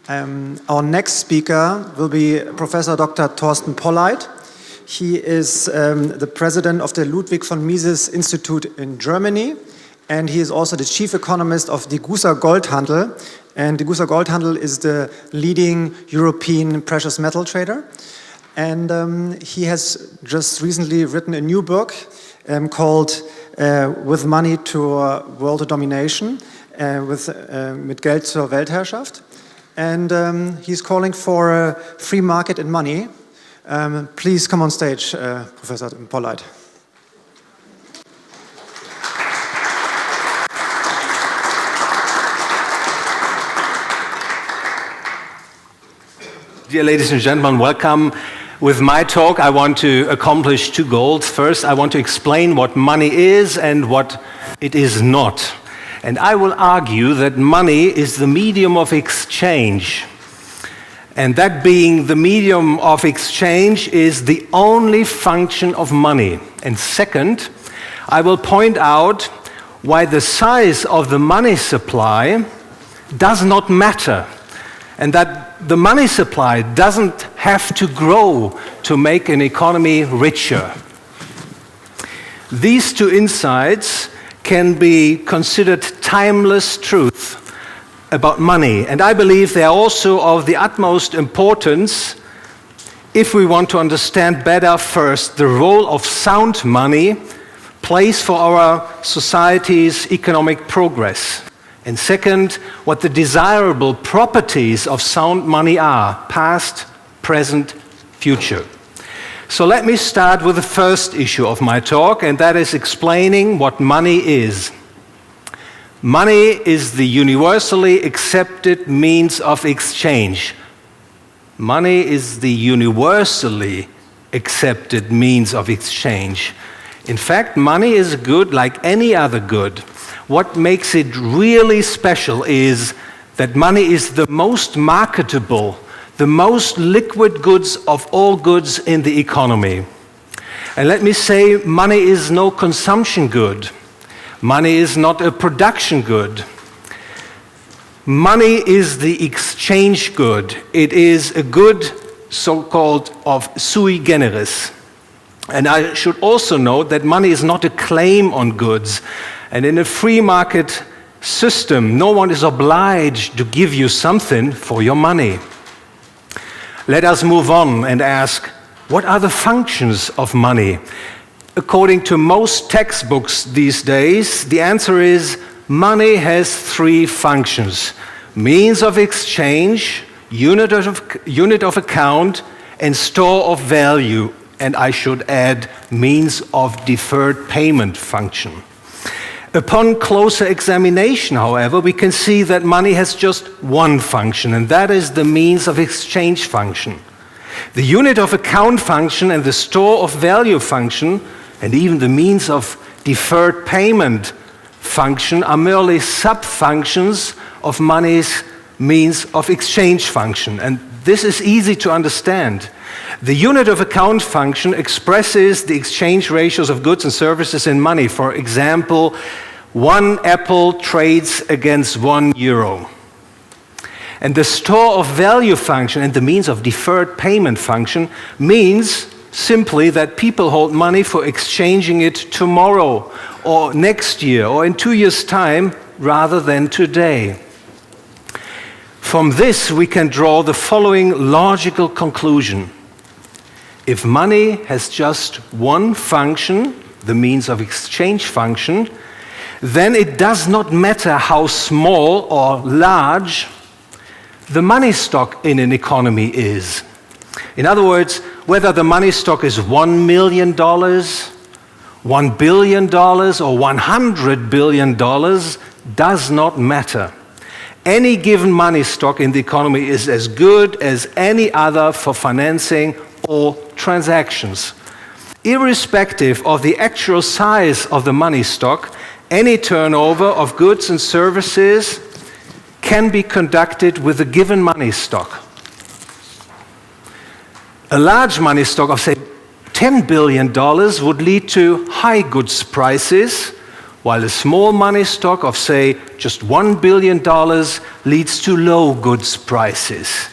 Our next speaker will be Professor Dr. Thorsten Polleit. He is the president of the Ludwig von Mises Institute in Germany, and he is also the chief economist of Degussa Goldhandel. And Degussa Goldhandel is the leading European precious metal trader. And he has just recently written a new book called With Money to World Domination, mit Geld zur Weltherrschaft. And he's calling for a free market in money. Please come on stage, Professor Polleit. Dear ladies and gentlemen, welcome. With my talk, I want to accomplish two goals. First, I want to explain what money is and what it is not. And I will argue that money is the medium of exchange. And that being the medium of exchange is the only function of money. And second, I will point out why the size of the money supply does not matter, and that the money supply doesn't have to grow to make an economy richer. These two insights can be considered timeless truth about money, and I believe they are also of the utmost importance if we want to understand better, first, the role of sound money plays for our society's economic progress. And second, what the desirable properties of sound money are, past, present, future. So let me start with the first issue of my talk, and that is explaining what money is. Money is the universally accepted means of exchange. Money is the universally accepted means of exchange. In fact, money is a good like any other good. What makes it really special is that money is the most marketable, the most liquid goods of all goods in the economy. And let me say, money is no consumption good. Money is not a production good. Money is the exchange good. It is a good so-called of sui generis. And I should also note that money is not a claim on goods. And in a free market system, no one is obliged to give you something for your money. Let us move on and ask, what are the functions of money? According to most textbooks these days, the answer is money has three functions: means of exchange, unit of account, and store of value. And I should add, means of deferred payment function. Upon closer examination, however, we can see that money has just one function, and that is the means of exchange function. The unit of account function and the store of value function, and even the means of deferred payment function, are merely sub-functions of money's means of exchange function. And this is easy to understand. The unit of account function expresses the exchange ratios of goods and services in money. For example, 1 apple trades against 1 euro. And the store of value function and the means of deferred payment function means simply that people hold money for exchanging it tomorrow or next year or in 2 years' time rather than today. From this, we can draw the following logical conclusion. If money has just one function, the means of exchange function, then it does not matter how small or large the money stock in an economy is. In other words, whether the money stock is $1 million, $1 billion, or $100 billion does not matter. Any given money stock in the economy is as good as any other for financing all transactions. Irrespective of the actual size of the money stock, any turnover of goods and services can be conducted with a given money stock. A large money stock of, say, $10 billion would lead to high goods prices, while a small money stock of, say, just $1 billion leads to low goods prices.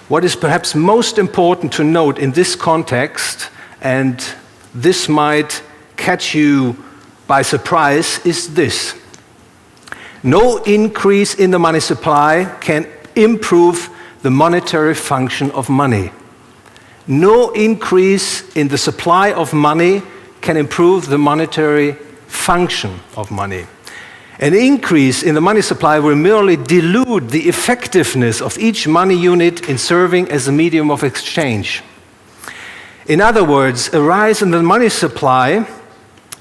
What is perhaps most important to note in this context, and this might catch you by surprise, is this. No increase in the money supply can improve the monetary function of money. No increase in the supply of money can improve the monetary function of money. An increase in the money supply will merely dilute the effectiveness of each money unit in serving as a medium of exchange. In other words, a rise in the money supply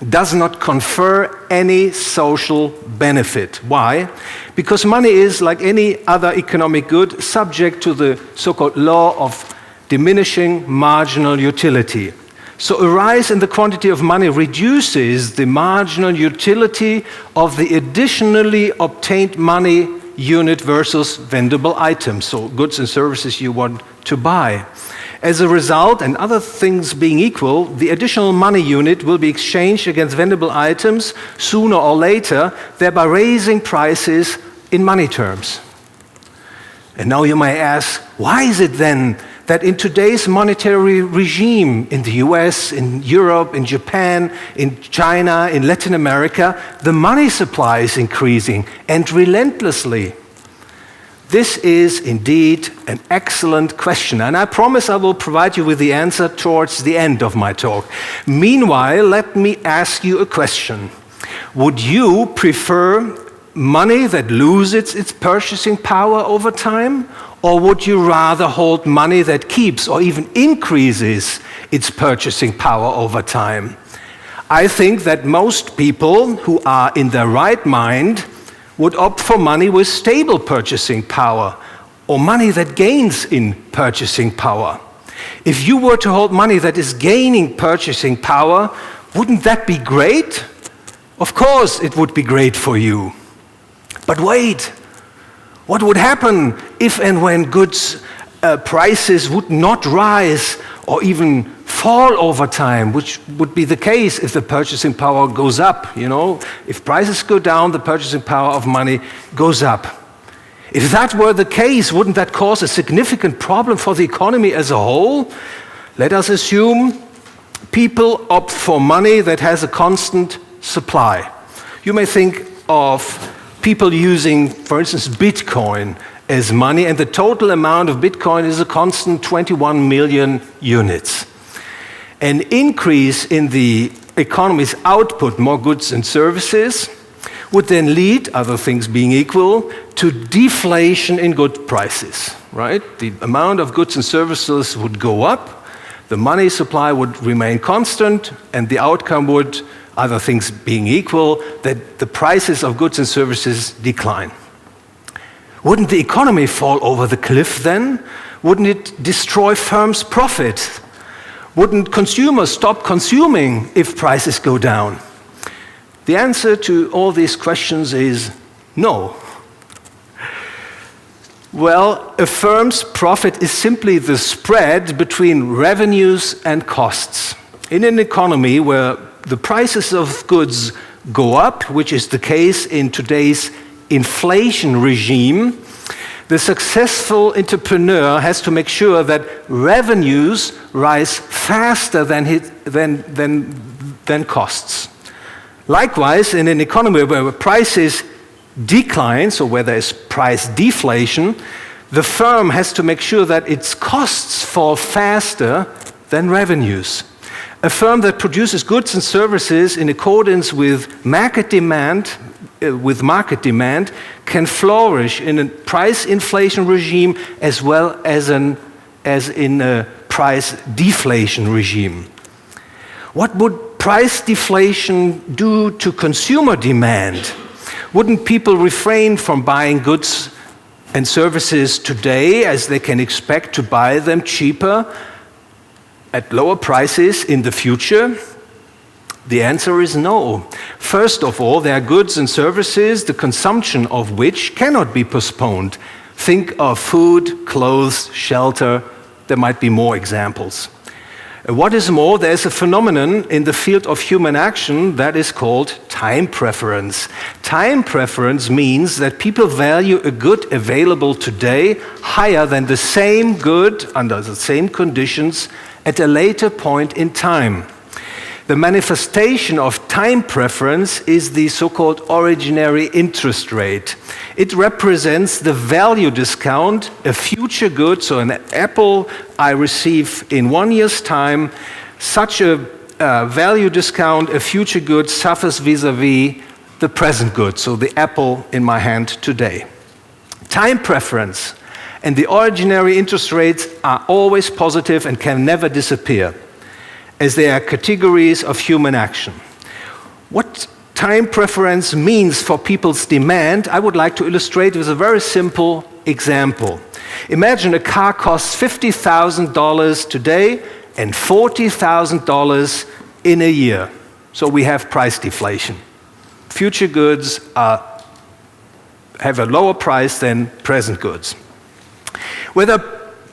does not confer any social benefit. Why? Because money is, like any other economic good, subject to the so-called law of diminishing marginal utility. So a rise in the quantity of money reduces the marginal utility of the additionally obtained money unit versus vendible items, so goods and services you want to buy. As a result, and other things being equal, the additional money unit will be exchanged against vendible items sooner or later, thereby raising prices in money terms. And now you may ask, why is it then that in today's monetary regime in the US, in Europe, in Japan, in China, in Latin America, the money supply is increasing and relentlessly? This is indeed an excellent question, and I promise I will provide you with the answer towards the end of my talk. Meanwhile, let me ask you a question. Would you prefer money that loses its purchasing power over time, or would you rather hold money that keeps or even increases its purchasing power over time? I think that most people who are in their right mind would opt for money with stable purchasing power, or money that gains in purchasing power. If you were to hold money that is gaining purchasing power, wouldn't that be great? Of course it would be great for you. But wait, what would happen if and when goods prices would not rise or even fall over time, which would be the case if the purchasing power goes up, you know? If prices go down, the purchasing power of money goes up. If that were the case, wouldn't that cause a significant problem for the economy as a whole? Let us assume people opt for money that has a constant supply. You may think of people using, for instance, Bitcoin as money, and the total amount of Bitcoin is a constant 21 million units. An increase in the economy's output, more goods and services, would then lead, other things being equal, to deflation in good prices, right? The amount of goods and services would go up, the money supply would remain constant, and the outcome would, other things being equal, that the prices of goods and services decline. Wouldn't the economy fall over the cliff then? Wouldn't it destroy firms' profit? Wouldn't consumers stop consuming if prices go down? The answer to all these questions is no. Well, a firm's profit is simply the spread between revenues and costs. In an economy where the prices of goods go up, which is the case in today's inflation regime, the successful entrepreneur has to make sure that revenues rise faster than costs. Likewise, in an economy where prices decline, so where there is price deflation, the firm has to make sure that its costs fall faster than revenues. A firm that produces goods and services in accordance with market demand can flourish in a price inflation regime as well as in a price deflation regime. What would price deflation do to consumer demand? Wouldn't people refrain from buying goods and services today as they can expect to buy them cheaper at lower prices in the future? The answer is no. First of all, there are goods and services, the consumption of which cannot be postponed. Think of food, clothes, shelter. There might be more examples. What is more, there is a phenomenon in the field of human action that is called time preference. Time preference means that people value a good available today higher than the same good under the same conditions at a later point in time. The manifestation of time preference is the so-called ordinary interest rate. It represents the value discount a future good, so an apple I receive in 1 year's time, such a value discount a future good suffers vis-à-vis the present good, so the apple in my hand today. Time preference and the ordinary interest rates are always positive and can never disappear, as they are categories of human action. What time preference means for people's demand, I would like to illustrate with a very simple example. Imagine a car costs $50,000 today and $40,000 in a year. So we have price deflation. Future goods have a lower price than present goods. Whether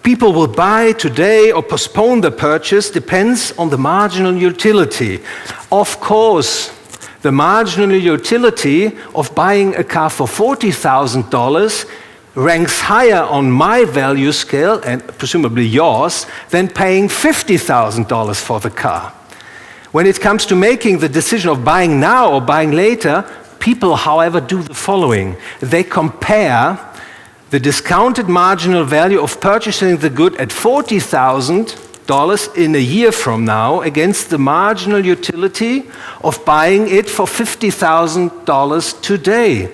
people will buy today or postpone the purchase depends on the marginal utility. Of course, the marginal utility of buying a car for $40,000 ranks higher on my value scale, and presumably yours, than paying $50,000 for the car. When it comes to making the decision of buying now or buying later, people, however, do the following. They compare the discounted marginal value of purchasing the good at $40,000 in a year from now against the marginal utility of buying it for $50,000 today.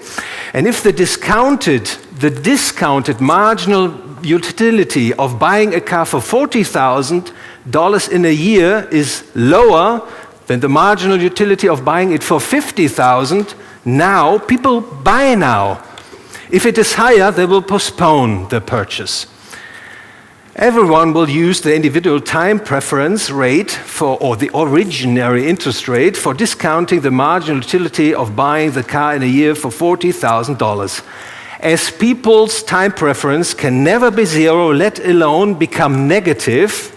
And if the discounted marginal utility of buying a car for $40,000 in a year is lower than the marginal utility of buying it for $50,000, now people buy now. If it is higher, they will postpone the purchase. Everyone will use the individual time preference rate or the ordinary interest rate for discounting the marginal utility of buying the car in a year for $40,000. As people's time preference can never be zero, let alone become negative,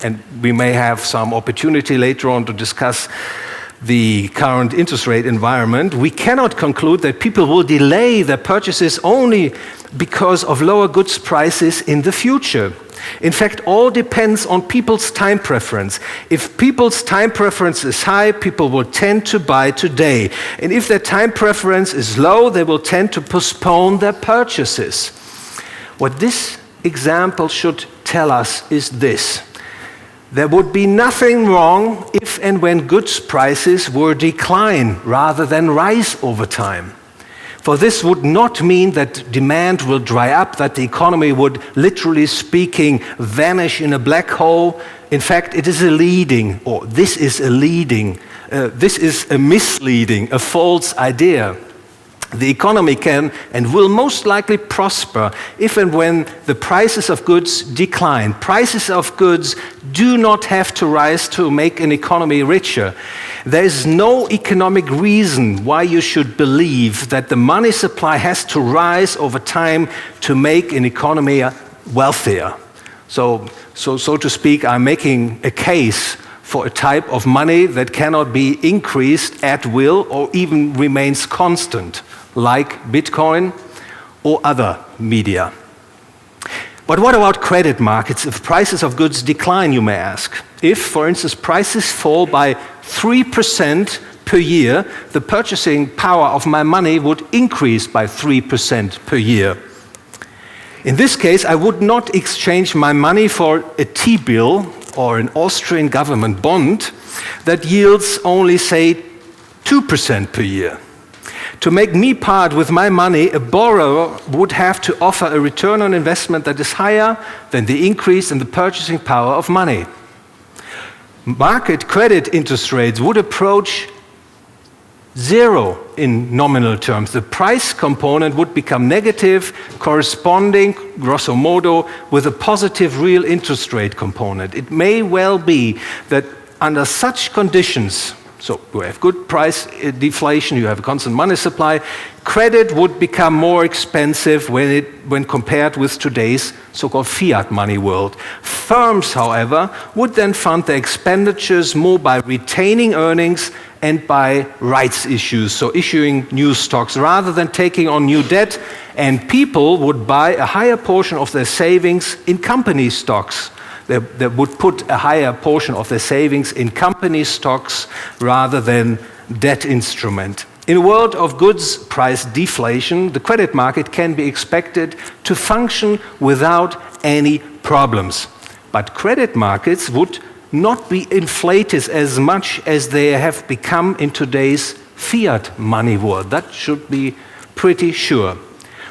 and we may have some opportunity later on to discuss the current interest rate environment, we cannot conclude that people will delay their purchases only because of lower goods prices in the future. In fact, all depends on people's time preference. If people's time preference is high, people will tend to buy today. And if their time preference is low, they will tend to postpone their purchases. What this example should tell us is this. There would be nothing wrong if and when goods prices were decline rather than rise over time. For this would not mean that demand will dry up, that the economy would, literally speaking, vanish in a black hole. In fact, this is a misleading, a false idea. The economy can and will most likely prosper if and when the prices of goods decline. Prices of goods do not have to rise to make an economy richer. There is no economic reason why you should believe that the money supply has to rise over time to make an economy wealthier. So to speak, I'm making a case for a type of money that cannot be increased at will or even remains constant, like Bitcoin or other media. But what about credit markets? If prices of goods decline, you may ask. If, for instance, prices fall by 3% per year, the purchasing power of my money would increase by 3% per year. In this case, I would not exchange my money for a T-bill or an Austrian government bond that yields only, say, 2% per year. To make me part with my money, a borrower would have to offer a return on investment that is higher than the increase in the purchasing power of money. Market credit interest rates would approach zero in nominal terms. The price component would become negative, corresponding, grosso modo, with a positive real interest rate component. It may well be that under such conditions, So you have good price deflation, you have a constant money supply. Credit would become more expensive when compared with today's so-called fiat money world. Firms, however, would then fund their expenditures more by retaining earnings and by rights issues, so issuing new stocks rather than taking on new debt, and people would buy a higher portion of their savings in company stocks. They would put a higher portion of their savings in company stocks rather than debt instrument. In a world of goods price deflation, the credit market can be expected to function without any problems. But credit markets would not be inflated as much as they have become in today's fiat money world. That should be pretty sure.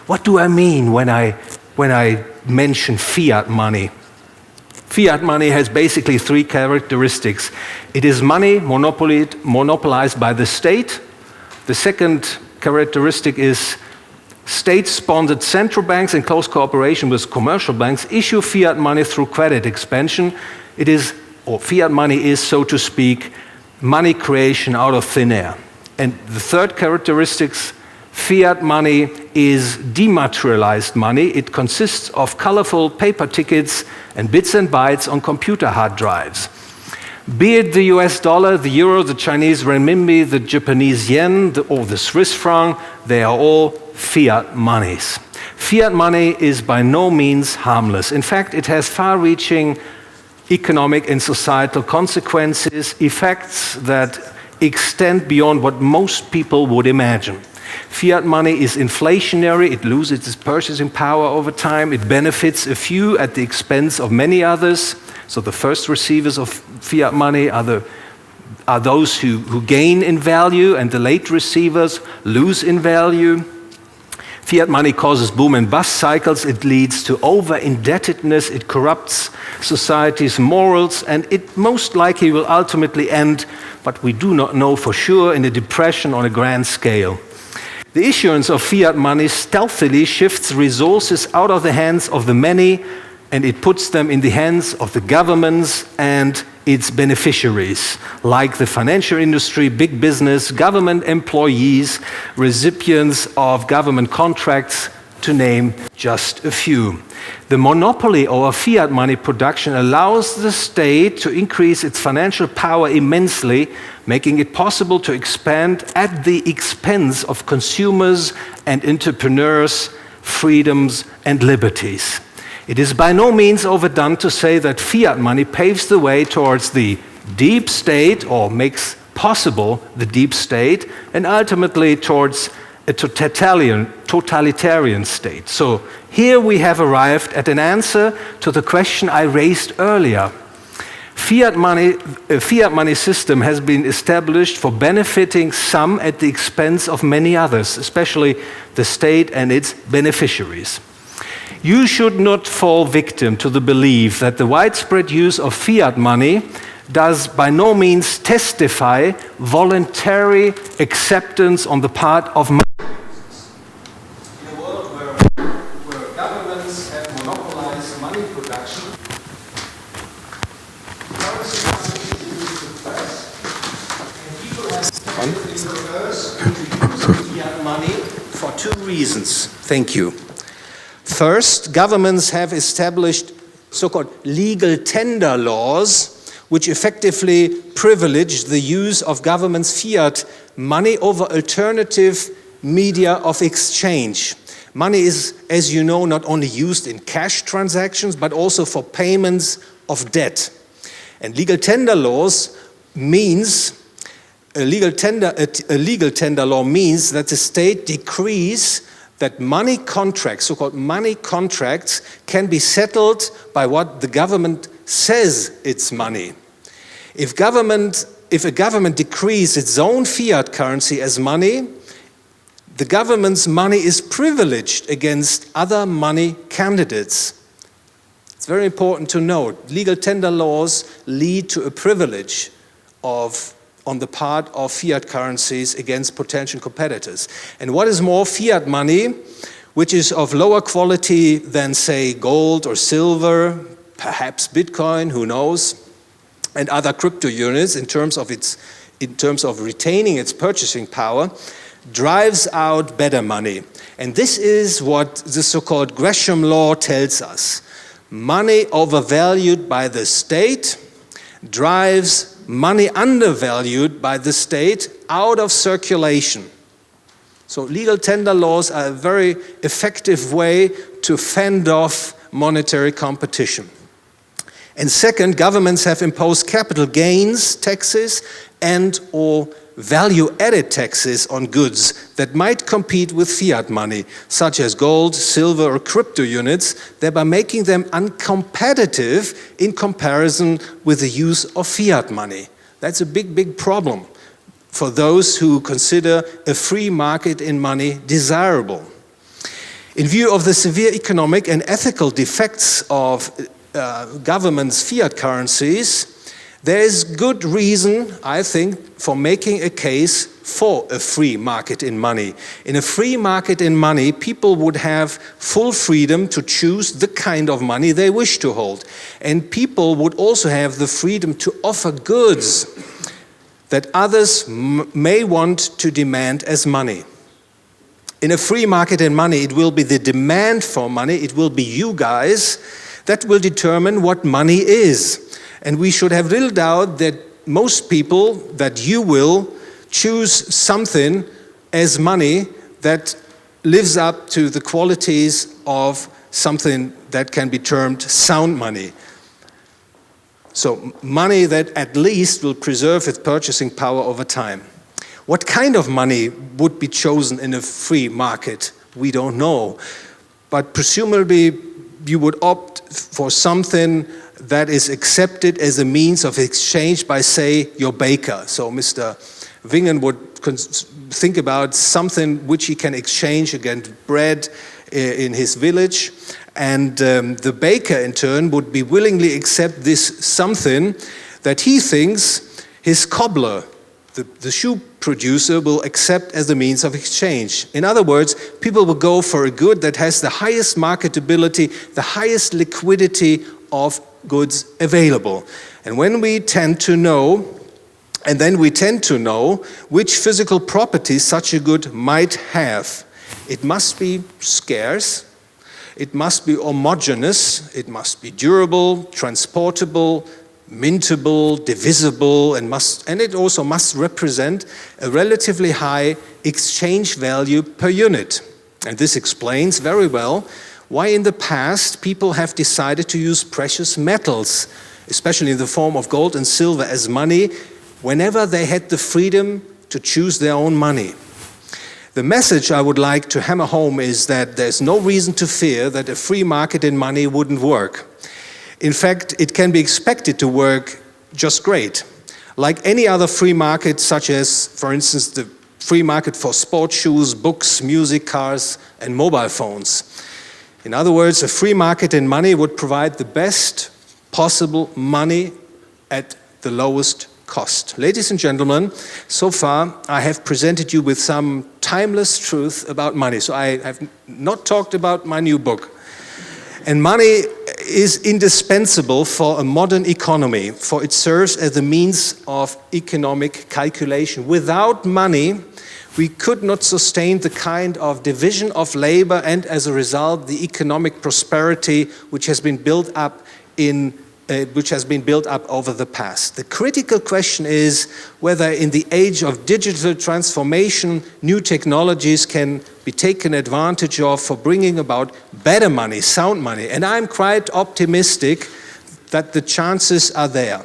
What do I mean when I mention fiat money? Fiat money has basically three characteristics. It is money monopolized by the state. The second characteristic is state-sponsored central banks in close cooperation with commercial banks issue fiat money through credit expansion. Fiat money is, so to speak, money creation out of thin air. And the third characteristic, fiat money is dematerialized money. It consists of colorful paper tickets and bits and bytes on computer hard drives. Be it the US dollar, the euro, the Chinese renminbi, the Japanese yen, or the Swiss franc, they are all fiat monies. Fiat money is by no means harmless. In fact, it has far-reaching economic and societal consequences, effects that extend beyond what most people would imagine. Fiat money is inflationary, it loses its purchasing power over time, it benefits a few at the expense of many others. So the first receivers of fiat money are those who gain in value, and the late receivers lose in value. Fiat money causes boom and bust cycles, it leads to over-indebtedness, it corrupts society's morals, and it most likely will ultimately end, but we do not know for sure, in a depression on a grand scale. The issuance of fiat money stealthily shifts resources out of the hands of the many, and it puts them in the hands of the governments and its beneficiaries, like the financial industry, big business, government employees, recipients of government contracts, to name just a few. The monopoly over fiat money production allows the state to increase its financial power immensely, making it possible to expand at the expense of consumers and entrepreneurs' freedoms and liberties. It is by no means overdone to say that fiat money paves the way towards the deep state, or makes possible the deep state, and ultimately towards a totalitarian state. So here we have arrived at an answer to the question I raised earlier. A fiat money system has been established for benefiting some at the expense of many others, especially the state and its beneficiaries. You should not fall victim to the belief that the widespread use of fiat money does by no means testify voluntary acceptance on the part of money. In a world where governments have monopolized money production, currency money is used to press, and people have been coerced to use fiat money for two reasons. Thank you. First, governments have established so-called legal tender laws, which effectively privilege the use of government's fiat money over alternative media of exchange. Money is, as you know, not only used in cash transactions, but also for payments of debt. And legal tender laws means, a legal tender law means that the state decrees that money contracts, so-called money contracts, can be settled by what the government says it's money. If a government decrees its own fiat currency as money, the government's money is privileged against other money candidates. It's very important to note, legal tender laws lead to a privilege on the part of fiat currencies against potential competitors. And what is more, fiat money, which is of lower quality than, say, gold or silver, perhaps Bitcoin, who knows, and other crypto units in terms of its in terms of retaining its purchasing power, drives out better money. And this is what the so-called Gresham law tells us. Money overvalued by the state drives money undervalued by the state out of circulation. So legal tender laws are a very effective way to fend off monetary competition. And second, governments have imposed capital gains taxes and or value-added taxes on goods that might compete with fiat money, such as gold, silver, or crypto units, thereby making them uncompetitive in comparison with the use of fiat money. That's a big, big problem for those who consider a free market in money desirable. In view of the severe economic and ethical defects of governments' fiat currencies, there is good reason, I think, for making a case for a free market in money. In a free market in money, people would have full freedom to choose the kind of money they wish to hold. And people would also have the freedom to offer goods that others may want to demand as money. In a free market in money, it will be the demand for money, it will be you guys, that will determine what money is. And we should have little doubt that most people, that you will choose something as money that lives up to the qualities of something that can be termed sound money. So money that at least will preserve its purchasing power over time. What kind of money would be chosen in a free market? We don't know. But presumably you would opt for something that is accepted as a means of exchange by, say, your baker. So Mr. Wingen would think about something which he can exchange against bread in his village. And the baker, in turn, would be willingly accept this something that he thinks his cobbler, the shoe producer, will accept as a means of exchange. In other words, people will go for a good that has the highest marketability, the highest liquidity of goods available. And when we tend to know, which physical properties such a good might have. It must be scarce, it must be homogeneous, it must be durable, transportable, mintable, divisible, and it also must represent a relatively high exchange value per unit. And this explains very well why in the past people have decided to use precious metals, especially in the form of gold and silver, as money whenever they had the freedom to choose their own money. The message I would like to hammer home is that there's no reason to fear that a free market in money wouldn't work. In fact, it can be expected to work just great. Like any other free market, such as, for instance, the free market for sports shoes, books, music, cars, and mobile phones. In other words, a free market in money would provide the best possible money at the lowest cost. Ladies and gentlemen, so far I have presented you with some timeless truth about money. So I have not talked about my new book. And money is indispensable for a modern economy, for it serves as a means of economic calculation. Without money, we could not sustain the kind of division of labor and, as a result, the economic prosperity which has been built up over the past. The critical question is whether in the age of digital transformation, new technologies can be taken advantage of for bringing about better money, sound money. And I'm quite optimistic that the chances are there.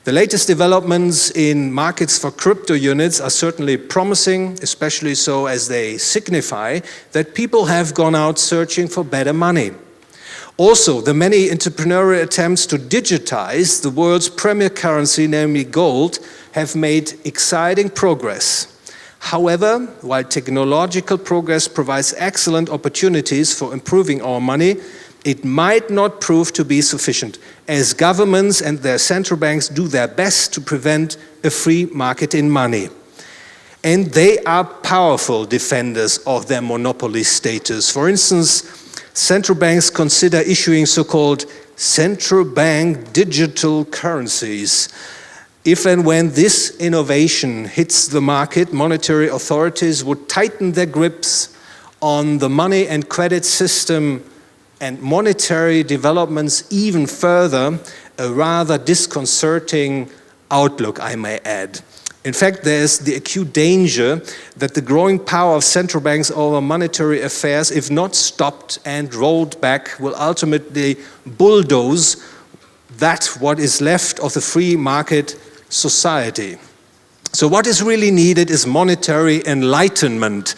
The latest developments in markets for crypto units are certainly promising, especially so as they signify that people have gone out searching for better money. Also, the many entrepreneurial attempts to digitize the world's premier currency, namely gold, have made exciting progress. However, while technological progress provides excellent opportunities for improving our money, it might not prove to be sufficient, as governments and their central banks do their best to prevent a free market in money. And they are powerful defenders of their monopoly status. For instance, central banks consider issuing so-called central bank digital currencies. if and when this innovation hits the market, monetary authorities would tighten their grips on the money and credit system and monetary developments even further, a rather disconcerting outlook, I may add. In fact, there's the acute danger that the growing power of central banks over monetary affairs, if not stopped and rolled back, will ultimately bulldoze what is left of the free market society. So what is really needed is monetary enlightenment,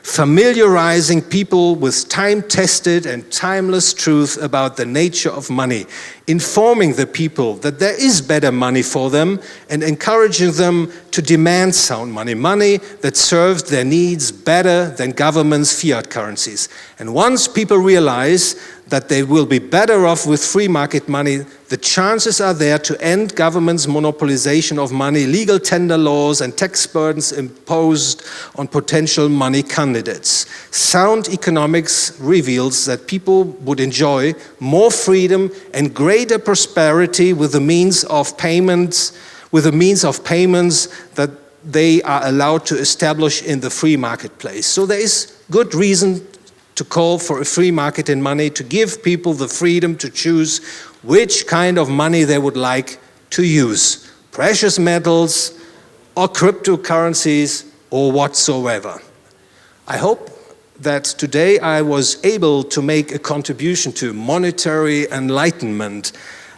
familiarizing people with time-tested and timeless truth about the nature of money, informing the people that there is better money for them and encouraging them to demand sound money that serves their needs better than governments' fiat currencies. And once people realize that they will be better off with free market money, the chances are there to end government's monopolization of money, legal tender laws and tax burdens imposed on potential money candidates. Sound economics reveals that people would enjoy more freedom and greater prosperity with the means of payments that they are allowed to establish in the free marketplace. So there is good reason to call for a free market in money, to give people the freedom to choose which kind of money they would like to use, precious metals or cryptocurrencies or whatsoever. I hope that today I was able to make a contribution to monetary enlightenment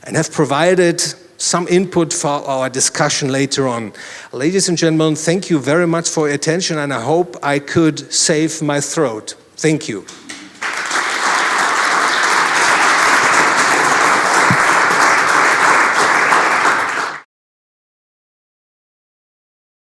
and have provided some input for our discussion later on. Ladies and gentlemen, thank you very much for your attention, and I hope I could save my throat. Thank you.